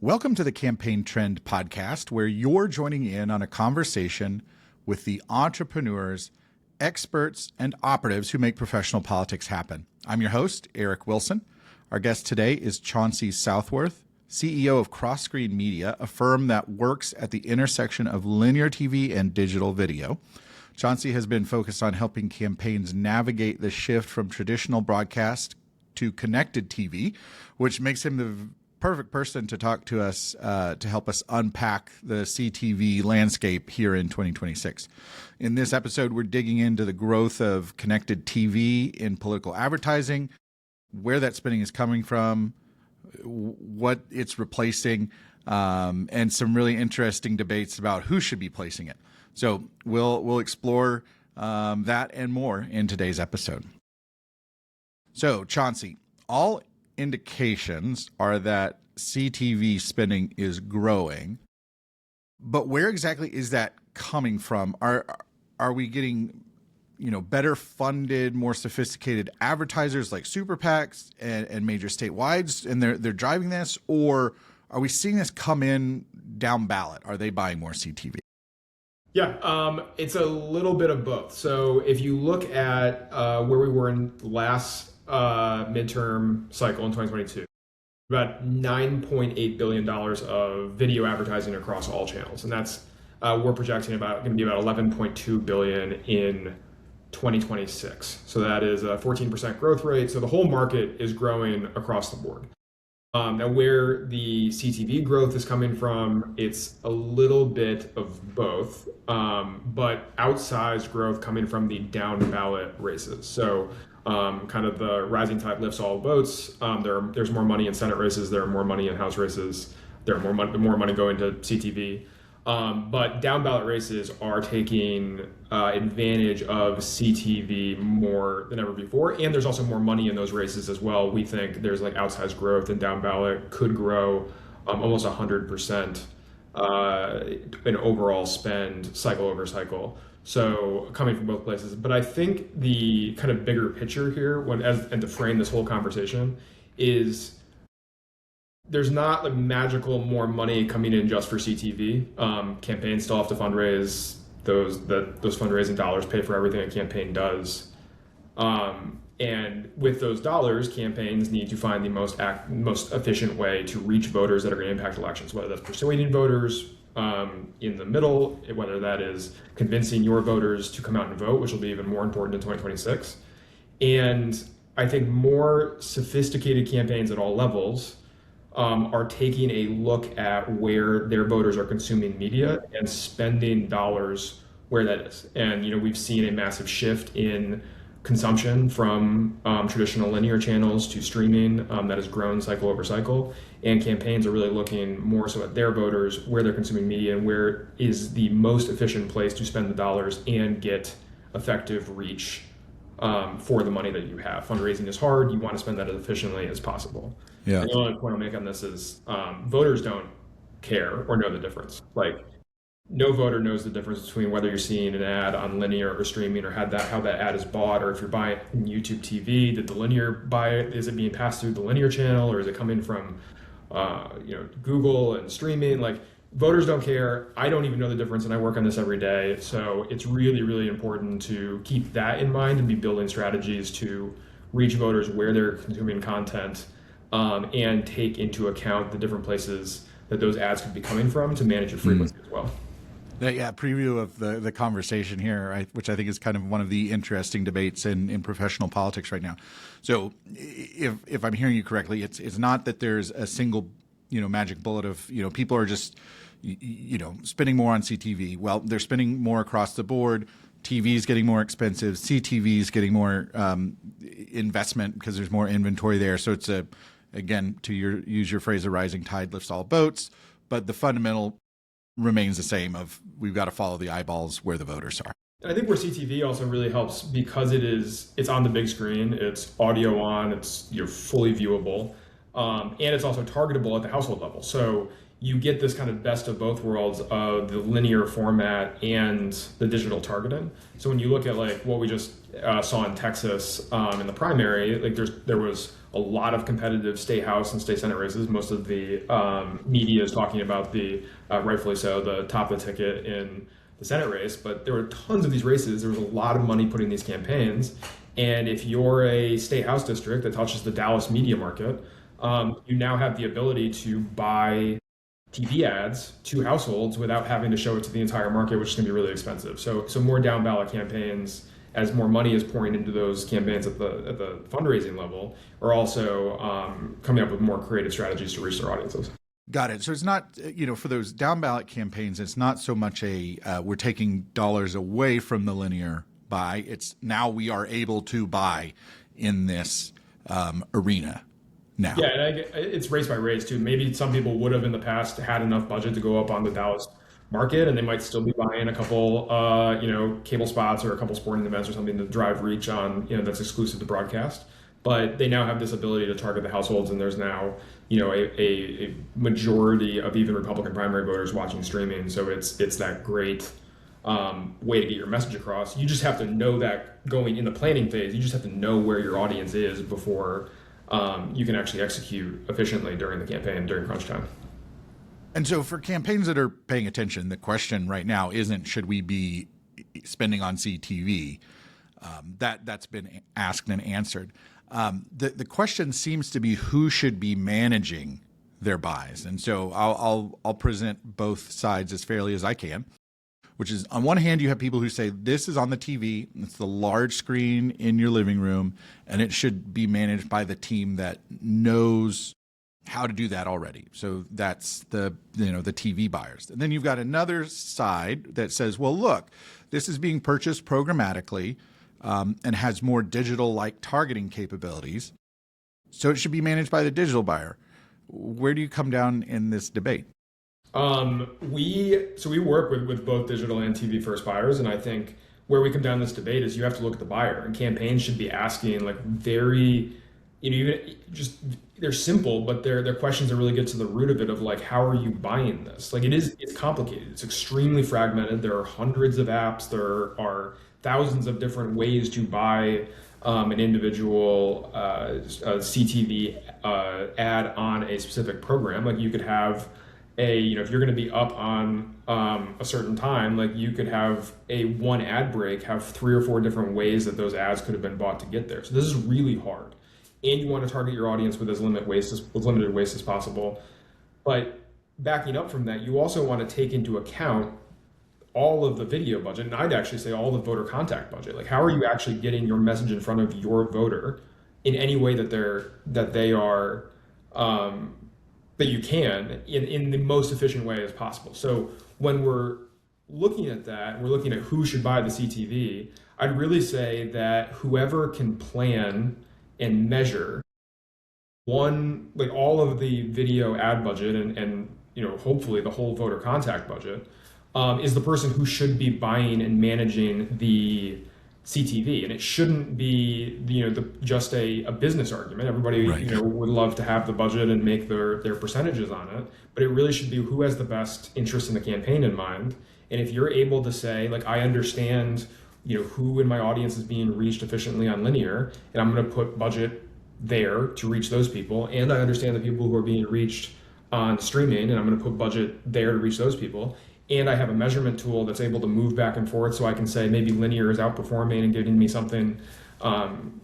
Welcome to the Campaign Trend Podcast, where you're joining in on a conversation with the entrepreneurs, experts, and operatives who make professional politics happen. I'm your host, Eric Wilson. Our guest today is Chauncey Southworth, CEO of Cross Screen Media, a firm that works at the intersection of linear TV and digital video. Chauncey has been focused on helping campaigns navigate the shift from traditional broadcast to connected TV, which makes him the perfect person to talk to us to help us unpack the CTV landscape here in 2026. In this episode, we're digging into the growth of connected TV in political advertising, where that spending is coming from, what it's replacing, and some really interesting debates about who should be placing it. So we'll explore that and more in today's episode. So Chauncey, all indications are that CTV spending is growing, but where exactly is that coming from? Are we getting, better funded, more sophisticated advertisers like super PACs and major statewide, and they're driving this, or are we seeing this come in down ballot? Are they buying more CTV? Yeah, it's a little bit of both. So if you look at where we were in the last midterm cycle in 2022, about $9.8 billion of video advertising across all channels. And that's, we're projecting going to be about $11.2 billion in 2026. So that is a 14% growth rate. So the whole market is growing across the board. Now where the CTV growth is coming from, it's a little bit of both, but outsized growth coming from the down-ballot races. So kind of the rising tide lifts all boats. There's more money in Senate races. There are more money in House races. There are more money going to CTV. But down-ballot races are taking advantage of CTV more than ever before. And there's also more money in those races as well. We think there's like outsized growth, and down-ballot could grow almost 100% in overall spend cycle over cycle. So coming from both places. But I think the kind of bigger picture here, and to frame this whole conversation, is there's not like magical more money coming in just for CTV. Campaigns still have to fundraise. Those fundraising dollars pay for everything a campaign does. And with those dollars, campaigns need to find the most efficient way to reach voters that are going to impact elections, whether that's persuading voters in the middle, whether that is convincing your voters to come out and vote, which will be even more important in 2026. And I think more sophisticated campaigns at all levels are taking a look at where their voters are consuming media and spending dollars where that is. And we've seen a massive shift in consumption from traditional linear channels to streaming that has grown cycle over cycle. And campaigns are really looking more so at their voters, where they're consuming media, and where is the most efficient place to spend the dollars and get effective reach for the money that you have. Fundraising is hard. You want to spend that as efficiently as possible. Yeah. And the only point I'll make on this is voters don't care or know the difference. Like, no voter knows the difference between whether you're seeing an ad on linear or streaming, or how that ad is bought, or if you're buying YouTube TV, did the linear buy it? Is it being passed through the linear channel, or is it coming from Google and streaming? Like, voters don't care. I don't even know the difference, and I work on this every day. So it's really, really important to keep that in mind and be building strategies to reach voters where they're consuming content, and take into account the different places that those ads could be coming from to manage your frequency as well. Yeah, preview of the conversation here, which I think is kind of one of the interesting debates in professional politics right now. So if I'm hearing you correctly, it's not that there's a single, magic bullet of, people are just, spending more on CTV. Well, they're spending more across the board. TV is getting more expensive. CTV is getting more investment because there's more inventory there. So it's again, to use your phrase, a rising tide lifts all boats. But the fundamental remains the same of we've got to follow the eyeballs where the voters are. I think where CTV also really helps because it's on the big screen, it's audio on, it's fully viewable. And it's also targetable at the household level. So you get this kind of best of both worlds of the linear format and the digital targeting. So when you look at like what we just saw in Texas in the primary, like there was a lot of competitive state house and state senate races. Most of the media is talking about the rightfully so the top of the ticket in the Senate race, but there were tons of these races. There was a lot of money put in these campaigns, and if you're a state house district that touches the Dallas media market, you now have the ability to buy TV ads to households without having to show it to the entire market, which is going to be really expensive. So more down ballot campaigns, as more money is pouring into those campaigns at the fundraising level, are also coming up with more creative strategies to reach their audiences. Got it. So it's not, for those down ballot campaigns, it's not so much we're taking dollars away from the linear buy. It's now we are able to buy in this arena now. Yeah, and it's race by race too. Maybe some people would have in the past had enough budget to go up on the Dallas market, and they might still be buying a couple, cable spots or a couple sporting events or something to drive reach on, that's exclusive to broadcast. But they now have this ability to target the households, and there's now, a majority of even Republican primary voters watching streaming. So it's that great way to get your message across. You just have to know that going in the planning phase. You just have to know where your audience is before you can actually execute efficiently during the campaign, during crunch time. And so for campaigns that are paying attention, the question right now isn't should we be spending on CTV? That's been asked and answered. The question seems to be who should be managing their buys. And so I'll present both sides as fairly as I can, which is on one hand, you have people who say this is on the TV, it's the large screen in your living room, and it should be managed by the team that knows how to do that already. So that's the TV buyers. And then you've got another side that says, well, look, this is being purchased programmatically and has more digital-like targeting capabilities. So it should be managed by the digital buyer. Where do you come down in this debate? We work with both digital and TV first buyers, and I think where we come down this debate is you have to look at the buyer, and campaigns should be asking like very, even just they're simple, but their questions that really get to the root of it of like, how are you buying this? Like it's complicated. It's extremely fragmented. There are hundreds of apps. There are thousands of different ways to buy an individual CTV ad on a specific program. Like you could have if you're going to be up on a certain time, like you could have one ad break, have 3 or 4 different ways that those ads could have been bought to get there. So this is really hard. And you want to target your audience with as limited waste as possible. But backing up from that, you also want to take into account all of the video budget, and I'd actually say all the voter contact budget. Like, how are you actually getting your message in front of your voter in any way that you can in the most efficient way as possible? So when we're looking at that, we're looking at who should buy the CTV. I'd really say that whoever can plan and measure all of the video ad budget and hopefully the whole voter contact budget is the person who should be buying and managing the CTV. And it shouldn't be just a business argument. Everybody right. Would love to have the budget and make their percentages on it, but it really should be who has the best interest in the campaign in mind. And if you're able to say, like, I understand who in my audience is being reached efficiently on linear, and I'm going to put budget there to reach those people. And I understand the people who are being reached on streaming, and I'm going to put budget there to reach those people. And I have a measurement tool that's able to move back and forth, so I can say maybe linear is outperforming and giving me something,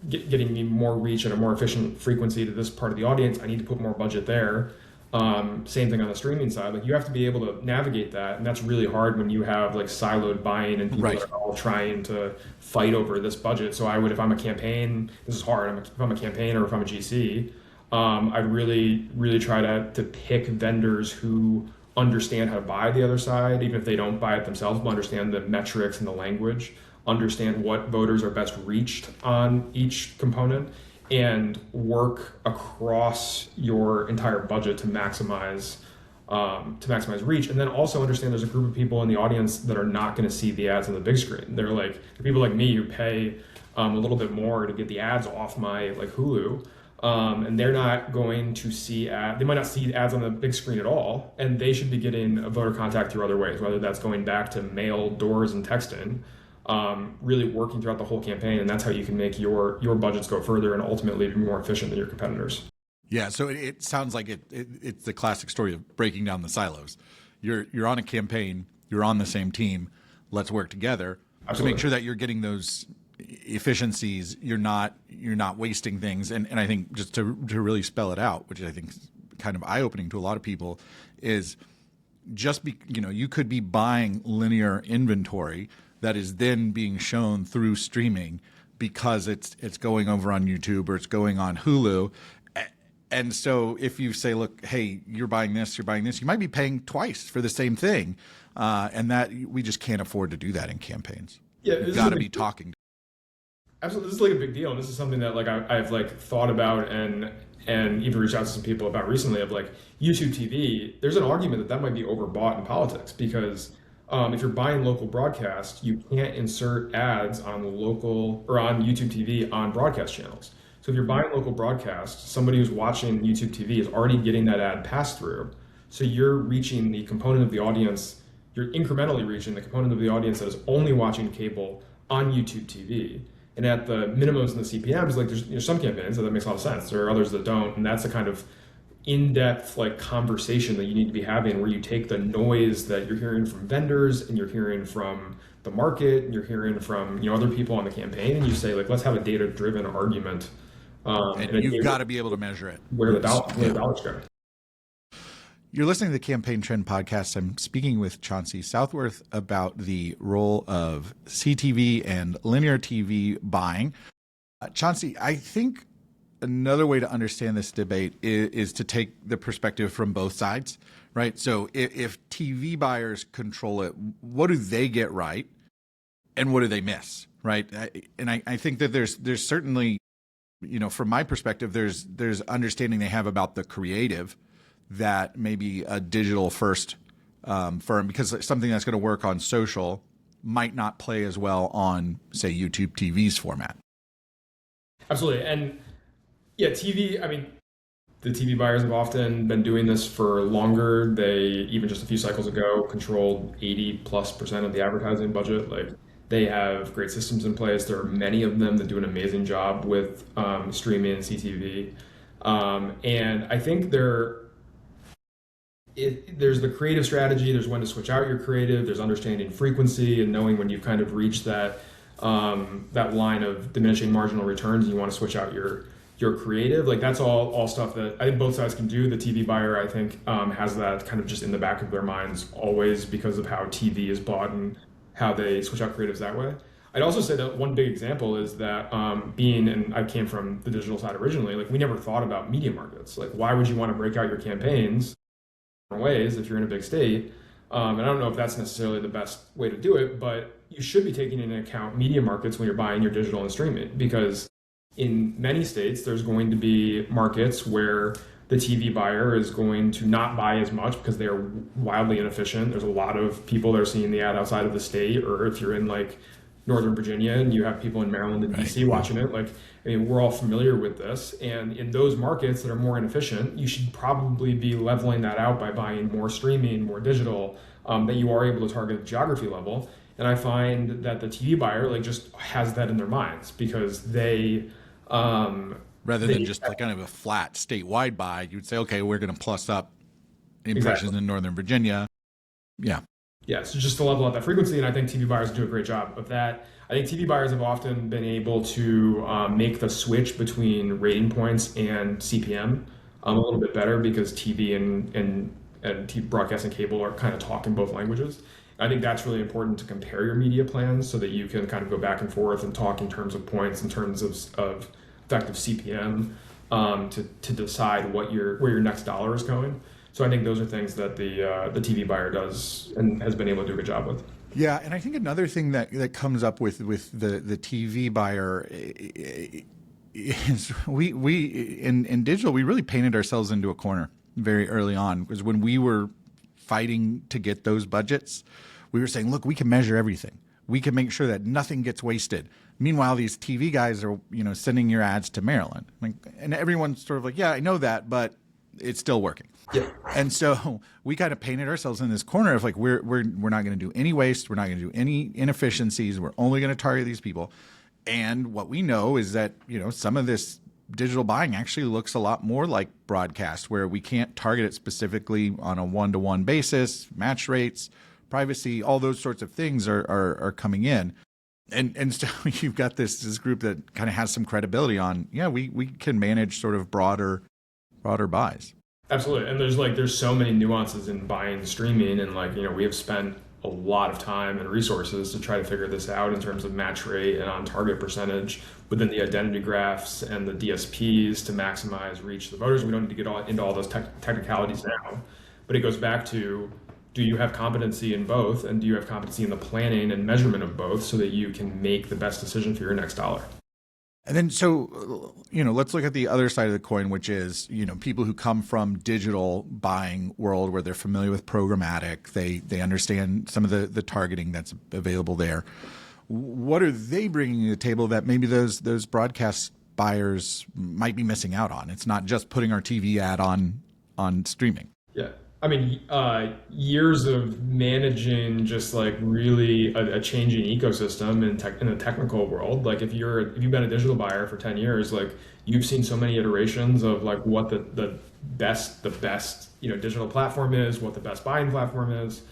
getting me more reach at a more efficient frequency to this part of the audience. I need to put more budget there. Same thing on the streaming side. Like, you have to be able to navigate that, and that's really hard when you have like siloed buying and people right. that are all trying to fight over this budget. So I would, if I'm a campaign, this is hard. If I'm a campaign or if I'm a GC, I'd really, really try to pick vendors who understand how to buy the other side, even if they don't buy it themselves, but understand the metrics and the language, understand what voters are best reached on each component, and work across your entire budget to maximize reach. And then also understand there's a group of people in the audience that are not going to see the ads on the big screen. They're people like me who pay a little bit more to get the ads off my Hulu. and they're not going to see they might not see ads on the big screen at all, and they should be getting a voter contact through other ways, whether that's going back to mail, doors, and texting, really working throughout the whole campaign, and that's how you can make your budgets go further and ultimately be more efficient than your competitors. Yeah, so it sounds like it's the classic story of breaking down the silos. You're on a campaign, you're on the same team, let's work together. Absolutely. To make sure that you're getting those efficiencies, you're not wasting things. And I think just to really spell it out, which I think is kind of eye-opening to a lot of people, is you could be buying linear inventory that is then being shown through streaming because it's going over on YouTube or it's going on Hulu. And so if you say, look, hey, you're buying this, you might be paying twice for the same thing. And that we just can't afford to do that in campaigns. Yeah, you've got to be talking. Absolutely, this is like a big deal, and this is something that like I've like thought about and even reached out to some people about recently. Of like YouTube TV, there's an argument that might be overbought in politics because if you're buying local broadcast, you can't insert ads on local or on YouTube TV on broadcast channels. So if you're buying local broadcast, somebody who's watching YouTube TV is already getting that ad passed through. So you're reaching the component of the audience. You're incrementally reaching the component of the audience that is only watching cable on YouTube TV. And at the minimums and the CPMs, like there's some campaigns that makes a lot of sense. There are others that don't, and that's the kind of in-depth like conversation that you need to be having, where you take the noise that you're hearing from vendors and you're hearing from the market and you're hearing from other people on the campaign, and you say like, let's have a data-driven argument. And you've got to be able to measure it. Where the dollars go. You're listening to the Campaign Trend Podcast. I'm speaking with Chauncey Southworth about the role of CTV and linear TV buying. Chauncey, I think another way to understand this debate is to take the perspective from both sides, right? So if TV buyers control it, what do they get right and what do they miss, right? And I think that there's certainly, from my perspective, there's understanding they have about the creative that maybe a digital first firm, because something that's going to work on social might not play as well on, say, YouTube TV's format. Absolutely. And yeah, TV, I mean, the TV buyers have often been doing this for longer. They, even just a few cycles ago, controlled 80+% of the advertising budget. Like, they have great systems in place. There are many of them that do an amazing job with streaming and CTV. And I think there's the creative strategy. There's when to switch out your creative. There's understanding frequency and knowing when you've kind of reached that line of diminishing marginal returns and you want to switch out your creative. Like that's all stuff that I think both sides can do. The TV buyer, I think, has that kind of just in the back of their minds always because of how TV is bought and how they switch out creatives that way. I'd also say that one big example is that and I came from the digital side originally, like we never thought about media markets. Like why would you want to break out your campaigns ways if you're in a big state, and I don't know if that's necessarily the best way to do it, but you should be taking into account media markets when you're buying your digital and streaming, because in many states there's going to be markets where the TV buyer is going to not buy as much because they are wildly inefficient. There's a lot of people that are seeing the ad outside of the state, or if you're in like Northern Virginia and you have people in Maryland and DC watching it, like, I mean, we're all familiar with this. And in those markets that are more inefficient, you should probably be leveling that out by buying more streaming, more digital, that you are able to target geography level. And I find that the TV buyer like just has that in their minds because they rather than just like kind of a flat statewide buy, you'd say, okay, we're going to plus up impressions in Northern Virginia. Yeah. Yeah, so just to level out that frequency, and I think TV buyers do a great job of that. I think TV buyers have often been able to make the switch between rating points and CPM a little bit better because TV and TV broadcast and cable are kind of talking both languages. I think that's really important to compare your media plans so that you can kind of go back and forth and talk in terms of points, in terms of effective CPM, to decide where your next dollar is going. So I think those are things that the TV buyer does and has been able to do a good job with. Yeah, and I think another thing that comes up with the TV buyer is we in digital, we really painted ourselves into a corner very early on, because when we were fighting to get those budgets, we were saying, look, we can measure everything. we can make sure that nothing gets wasted. Meanwhile, these TV guys are, sending your ads to Maryland. And everyone's sort of like, yeah, I know that, but it's still working. Yeah. And so we kind of painted ourselves in this corner of like, we're not going to do any waste. We're not going to do any inefficiencies. We're only going to target these people. And what we know is that, some of this digital buying actually looks a lot more like broadcast, where we can't target it specifically on a one-to-one basis, match rates, privacy, all those sorts of things are coming in. And so you've got this group that kind of has some credibility on, we can manage sort of broader buys. Absolutely. And there's so many nuances in buying streaming, and we have spent a lot of time and resources to try to figure this out in terms of match rate and on target percentage within the identity graphs and the DSPs to maximize reach to the voters. We don't need to get into all those technicalities now, but it goes back to, do you have competency in both, and do you have competency in the planning and measurement of both so that you can make the best decision for your next dollar? And then, so, let's look at the other side of the coin, which is, people who come from digital buying world where they're familiar with programmatic, they understand some of the targeting that's available there. What are they bringing to the table that maybe those broadcast buyers might be missing out on? It's not just putting our TV ad on streaming. Yeah. I mean, years of managing just really a changing ecosystem in the technical world. If you've been a digital buyer for 10 years, you've seen so many iterations of what the best digital platform is, what the best buying platform is.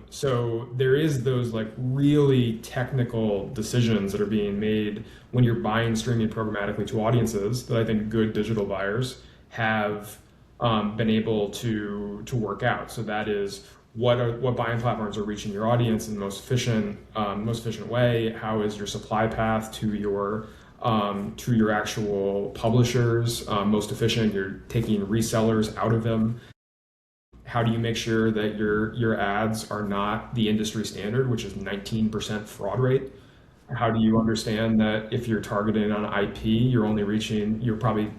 So there is those really technical decisions that are being made when you're buying streaming programmatically to audiences that I think good digital buyers have been able to work out. So that is what buying platforms are reaching your audience in the most efficient way. How is your supply path to your actual publishers most efficient? You're taking resellers out of them. How do you make sure that your ads are not the industry standard, which is 19% fraud rate? How do you understand that if you're targeting on IP, you're probably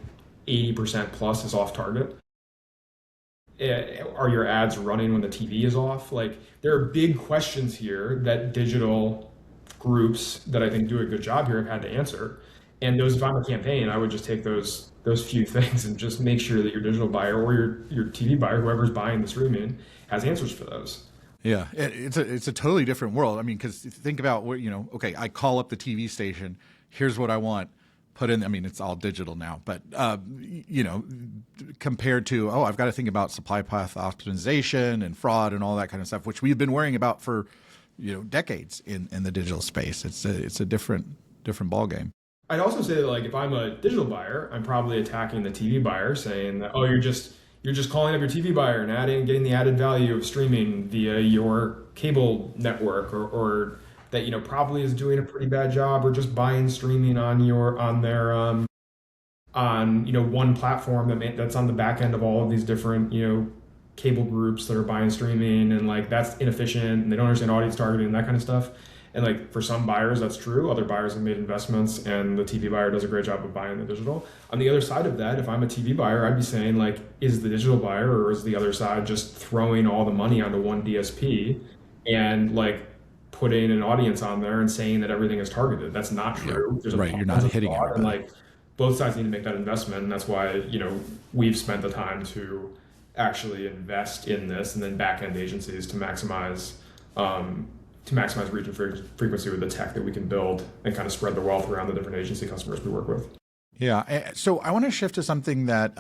80% plus is off target? Are your ads running when the TV is off? There are big questions here that digital groups that I think do a good job here have had to answer. And if I'm a campaign, I would just take those few things and just make sure that your digital buyer or your TV buyer, whoever's buying the streaming, has answers for those. Yeah, it's a totally different world. I mean, because think about what, okay, I call up the TV station, here's what I want. Put in, it's all digital now, but, compared to, I've got to think about supply path optimization and fraud and all that kind of stuff, which we've been worrying about for, decades in the digital space. It's a different ballgame. I'd also say that if I'm a digital buyer, I'm probably attacking the TV buyer saying that, you're just calling up your TV buyer and getting the added value of streaming via your cable network or that probably is doing a pretty bad job, or just buying streaming on their one platform that's on the back end of all of these different cable groups that are buying streaming, and that's inefficient and they don't understand audience targeting and that kind of stuff. And for some buyers that's true. Other buyers have made investments and the TV buyer does a great job of buying the digital. On the other side of that, if I'm a TV buyer, I'd be saying is the digital buyer or is the other side just throwing all the money onto one DSP and putting an audience on there and saying that everything is targeted? That's not true. Yeah, right, you're not hitting it. And both sides need to make that investment, and that's why we've spent the time to actually invest in this, and then back-end agencies to maximize reach and frequency with the tech that we can build and kind of spread the wealth around the different agency customers we work with. Yeah. So I want to shift to something that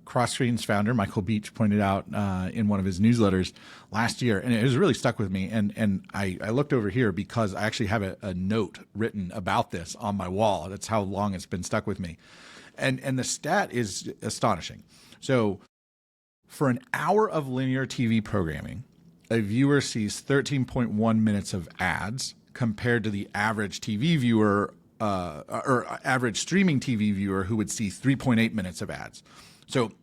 CrossScreen's founder, Michael Beach, pointed out in one of his newsletters last year, and it has really stuck with me. And I looked over here because I actually have a note written about this on my wall. That's how long it's been stuck with me. And the stat is astonishing. So for an hour of linear TV programming, a viewer sees 13.1 minutes of ads compared to the average TV viewer or average streaming TV viewer who would see 3.8 minutes of ads. So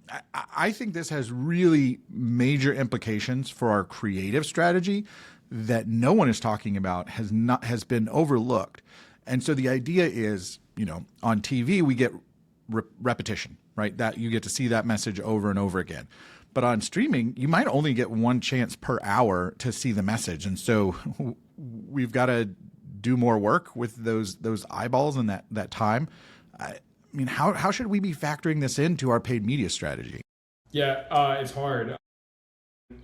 I think this has really major implications for our creative strategy that no one is talking about, has been overlooked. And so the idea is, on TV we get repetition, right? That you get to see that message over and over again. But on streaming, you might only get one chance per hour to see the message. And so we've got to do more work with those eyeballs and that time. I mean, how should we be factoring this into our paid media strategy? Yeah, it's hard.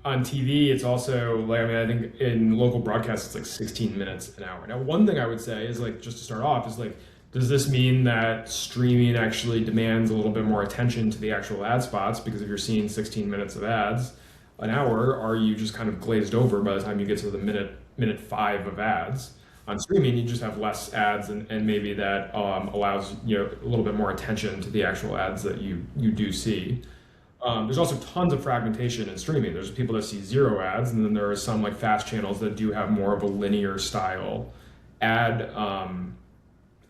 On TV, it's also like, I mean, I think in local broadcasts, it's like 16 minutes an hour. Now, one thing I would say is like, just to start off, is like, does this mean that streaming actually demands a little bit more attention to the actual ad spots? Because if you're seeing 16 minutes of ads an hour, are you just kind of glazed over by the time you get to the minute 5 of ads? On streaming, you just have less ads, and maybe that allows a little bit more attention to the actual ads that you do see. There's also tons of fragmentation in streaming. There's people that see 0 ads, and then there are some like fast channels that do have more of a linear style ad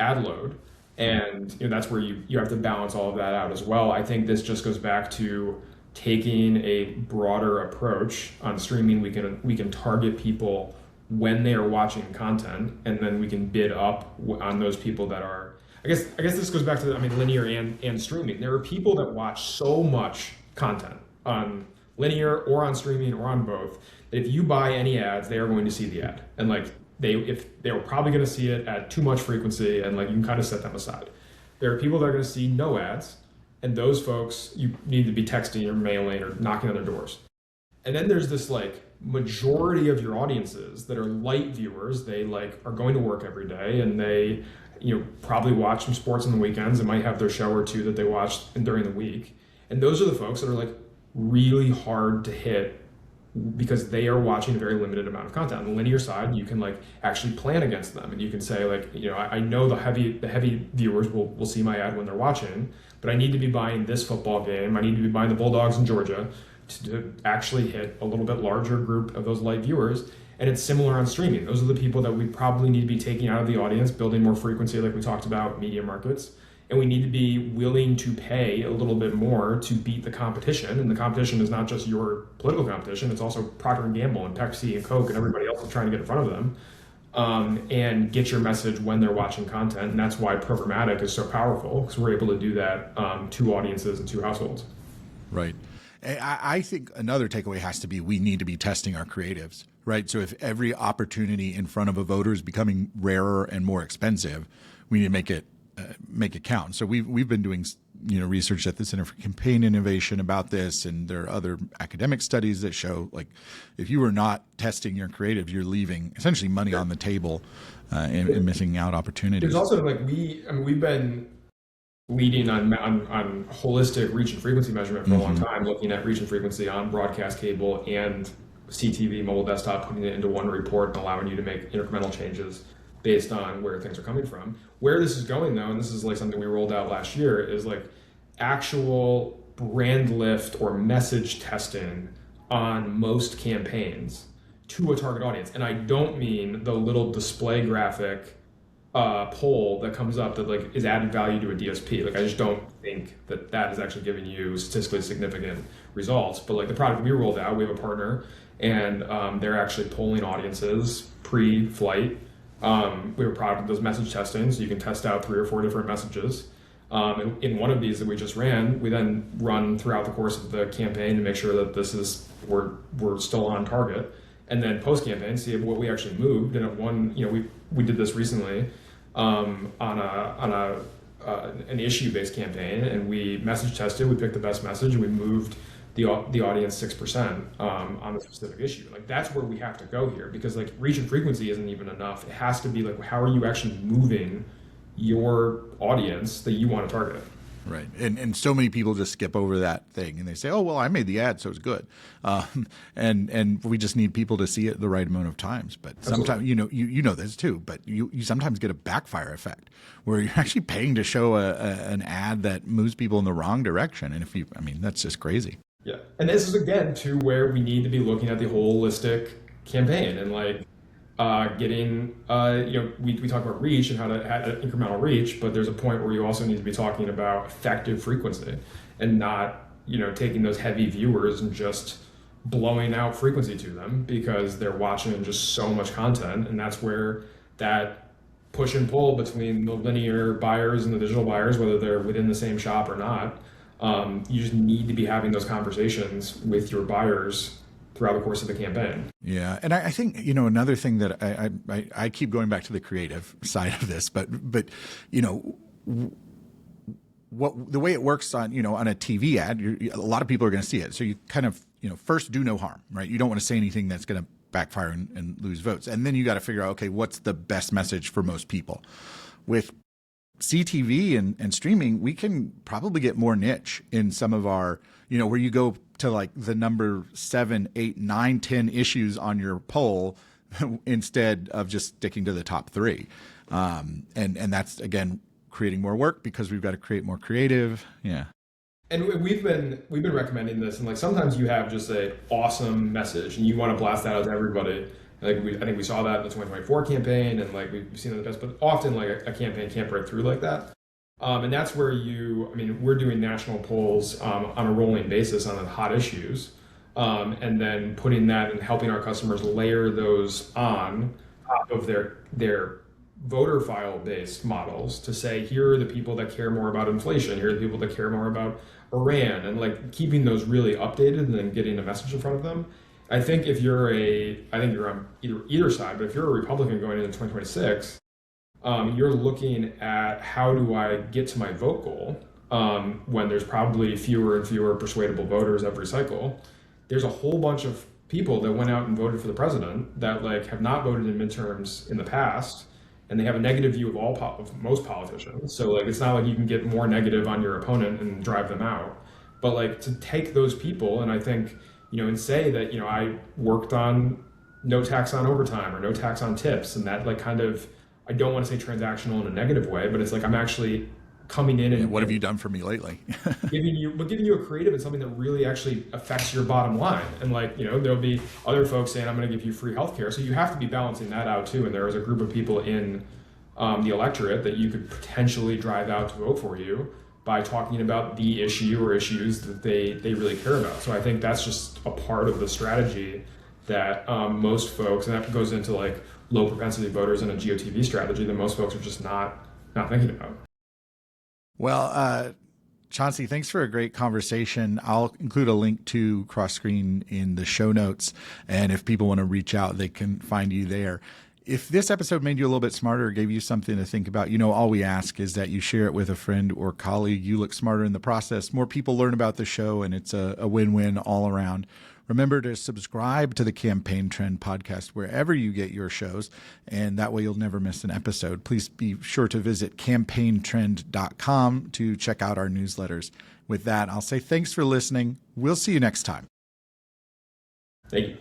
load, and that's where you have to balance all of that out as well. I think this just goes back to taking a broader approach on streaming. We can target people when they are watching content, and then we can bid up on those people that are. I guess this goes back to linear and streaming. There are people that watch so much content on linear or on streaming or on both that if you buy any ads, they are going to see the ad, and like if they were probably going to see it at too much frequency, and like you can kind of set them aside. There are people that are going to see no ads, and those folks you need to be texting or mailing or knocking on their doors. And then there's this like majority of your audiences that are light viewers. They like are going to work every day, and they probably watch some sports on the weekends and might have their show or two that they watch during the week. And those are the folks that are like really hard to hit because they are watching a very limited amount of content. On the linear side, you can like actually plan against them, and you can say like, I know the heavy viewers will see my ad when they're watching, but I need to be buying this football game. I need to be buying the Bulldogs in Georgia to actually hit a little bit larger group of those light viewers. And it's similar on streaming. Those are the people that we probably need to be taking out of the audience, building more frequency like we talked about, media markets. And we need to be willing to pay a little bit more to beat the competition. And the competition is not just your political competition, it's also Procter & Gamble and Pepsi and Coke and everybody else is trying to get in front of them, and get your message when they're watching content. And that's why programmatic is so powerful, because we're able to do that to audiences and to households. Right. I think another takeaway has to be we need to be testing our creatives, right? So if every opportunity in front of a voter is becoming rarer and more expensive, we need to make it count. So we've been doing research at the Center for Campaign Innovation about this, and there are other academic studies that show like if you are not testing your creative, you're leaving essentially money on the table and missing out opportunities. There's also like we've been leading on holistic reach and frequency measurement for a long time, looking at reach and frequency on broadcast cable and CTV, mobile desktop, putting it into one report and allowing you to make incremental changes based on where things are coming from. Where this is going though, and this is like something we rolled out last year, is like actual brand lift or message testing on most campaigns to a target audience. And I don't mean the little display graphic poll that comes up that like is added value to a DSP. Like I just don't think that is actually giving you statistically significant results. But like the product we rolled out, we have a partner, and they're actually polling audiences pre-flight. We have a product that does message testing, so you can test out 3 or 4 different messages. And in one of these that we just ran, we then run throughout the course of the campaign to make sure that we're still on target. And then post-campaign, see what we actually moved. And at one, we did this recently on an issue-based campaign, and we message tested. We picked the best message, and we moved the audience 6% on the specific issue. Like that's where we have to go here, because like reach and frequency isn't even enough. It has to be like, how are you actually moving your audience that you want to target? Right. And so many people just skip over that thing and they say, oh, well, I made the ad, so it's good. And we just need people to see it the right amount of times. But sometimes, you know this too, but you sometimes get a backfire effect where you're actually paying to show an ad that moves people in the wrong direction. And that's just crazy. Yeah. And this is again to where we need to be looking at the holistic campaign and like getting, we talk about reach and how to add incremental reach, but there's a point where you also need to be talking about effective frequency and not, taking those heavy viewers and just blowing out frequency to them because they're watching just so much content. And that's where that push and pull between the linear buyers and the digital buyers, whether they're within the same shop or not, you just need to be having those conversations with your buyers throughout the course of the campaign. Yeah. And I think, another thing that I keep going back to the creative side of this, but the way it works on a TV ad, a lot of people are going to see it. So you kind of, first do no harm, right? You don't want to say anything that's going to backfire and lose votes. And then you got to figure out, okay, what's the best message for most people? With CTV and streaming, we can probably get more niche in some of our, where you go to like the number 7, 8, 9, 10 issues on your poll instead of just sticking to the top 3. And that's, again, creating more work because we've got to create more creative. Yeah. And we've been recommending this, and like sometimes you have just an awesome message and you want to blast that out to everybody. Like I think we saw that in the 2024 campaign, and like we've seen it in the past, but often like a campaign can't break through like that. And that's where we're doing national polls on a rolling basis on the hot issues, and then putting that and helping our customers layer those on top of their voter file based models to say, here are the people that care more about inflation, here are the people that care more about Iran, and like keeping those really updated and then getting a message in front of them. I think you're on either side, but if you're a Republican going into 2026, you're looking at how do I get to my vote goal when there's probably fewer and fewer persuadable voters every cycle. There's a whole bunch of people that went out and voted for the president that like have not voted in midterms in the past, and they have a negative view of most politicians. So like it's not like you can get more negative on your opponent and drive them out, but like to take those people and I think and say that I worked on no tax on overtime or no tax on tips, and that like kind of, I don't want to say transactional in a negative way, but it's like I'm actually coming in and what have you done for me lately? giving you a creative and something that really actually affects your bottom line. And like there'll be other folks saying I'm going to give you free healthcare, so you have to be balancing that out too. And there is a group of people in the electorate that you could potentially drive out to vote for you by talking about the issue or issues that they really care about. So I think that's just a part of the strategy that most folks, and that goes into like low propensity voters and a GOTV strategy that most folks are just not thinking about. Well, Chauncey, thanks for a great conversation. I'll include a link to Cross Screen in the show notes. And if people want to reach out, they can find you there. If this episode made you a little bit smarter or gave you something to think about, all we ask is that you share it with a friend or colleague. You look smarter in the process. More people learn about the show, and it's a win-win all around. Remember to subscribe to the Campaign Trend podcast wherever you get your shows, and that way you'll never miss an episode. Please be sure to visit campaigntrend.com to check out our newsletters. With that, I'll say thanks for listening. We'll see you next time. Thank you.